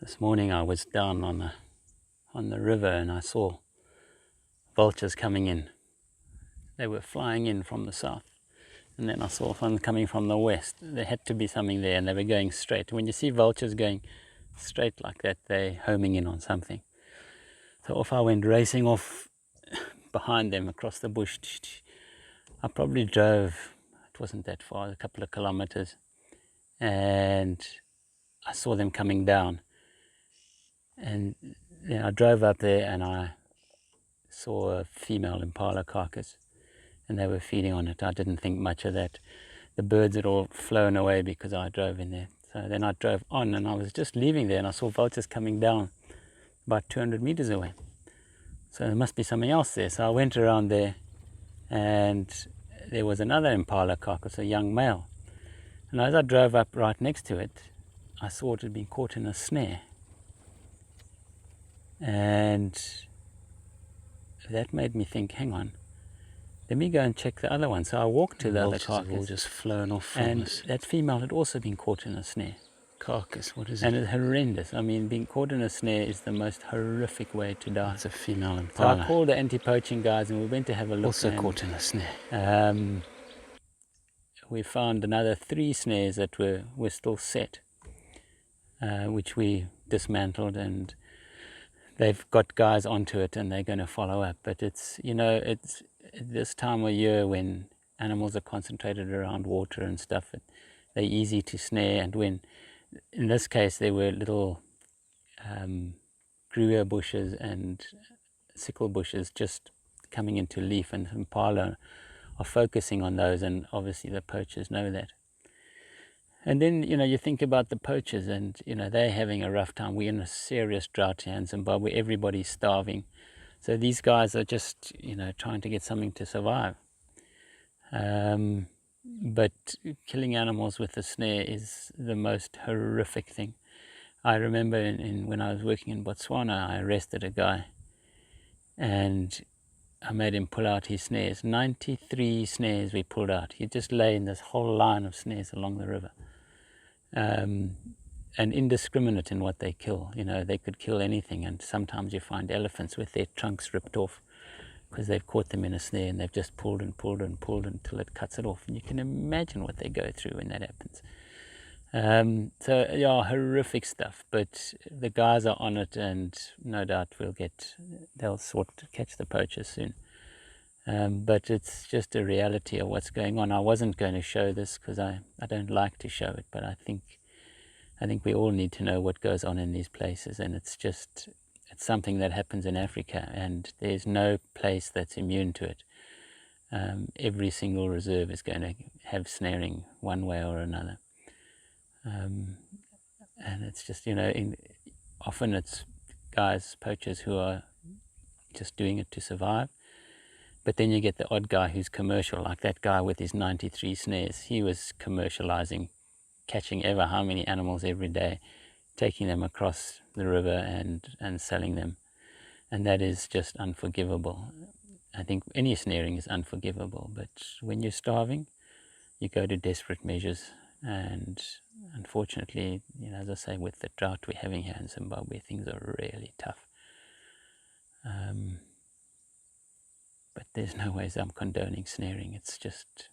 This morning I was down on the river and I saw vultures coming in. They were flying in from the south, and then I saw one coming from the west. There had to be something there, and they were going straight. When you see vultures going straight like that, they're homing in on something. So off I went, racing off behind them across the bush. I probably drove, it wasn't that far, a couple of kilometers, and I saw them coming down. And then I drove up there and I saw a female impala carcass, and they were feeding on it. I didn't think much of that. The birds had all flown away because I drove in there. So then I drove on, and I was just leaving there and I saw vultures coming down about 200 meters away. So there must be something else there. So I went around there, and there was another impala carcass, a young male. And as I drove up right next to it, I saw it had been caught in a snare. And that made me think, hang on, let me go and check the other one. So I walked to the other carcass. Have all just flown off from and us. That female had also been caught in a snare. Carcass, what is it? And it's horrendous. I mean, being caught in a snare is the most horrific way to die. It's a female impala. So I called the anti-poaching guys and we went to have a look. Also caught in a snare. We found another 3 snares that were still set, which we dismantled, and they've got guys onto it and they're going to follow up. But it's, it's this time of year when animals are concentrated around water and stuff, they're easy to snare. And when, in this case, there were little gruya bushes and sickle bushes just coming into leaf, and impala are focusing on those, and obviously the poachers know that. And then, you think about the poachers, and, they're having a rough time. We're in a serious drought here in Zimbabwe. Everybody's starving. So these guys are just, trying to get something to survive. But killing animals with a snare is the most horrific thing. I remember when I was working in Botswana, I arrested a guy, and I made him pull out his snares. 93 snares we pulled out. He just lay in this whole line of snares along the river. And indiscriminate in what they kill. They could kill anything, and sometimes you find elephants with their trunks ripped off because they've caught them in a snare and they've just pulled and pulled and pulled until it cuts it off. And you can imagine what they go through when that happens. So yeah, horrific stuff, but the guys are on it, and no doubt they'll catch the poachers soon. But it's just a reality of what's going on. I wasn't going to show this because I don't like to show it, but I think we all need to know what goes on in these places, and it's something that happens in Africa, and there's no place that's immune to it. Every single reserve is going to have snaring one way or another. And it's just, often it's poachers who are just doing it to survive. But then you get the odd guy who's commercial, like that guy with his 93 snares. He was commercializing, catching ever how many animals every day, taking them across the river and selling them. And that is just unforgivable. I think any snaring is unforgivable, but when you're starving, you go to desperate measures. And unfortunately, as I say, with the drought we're having here in Zimbabwe, things are really tough. But there's no ways I'm condoning snaring. It's just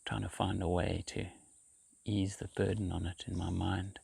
trying to find a way to ease the burden on it in my mind.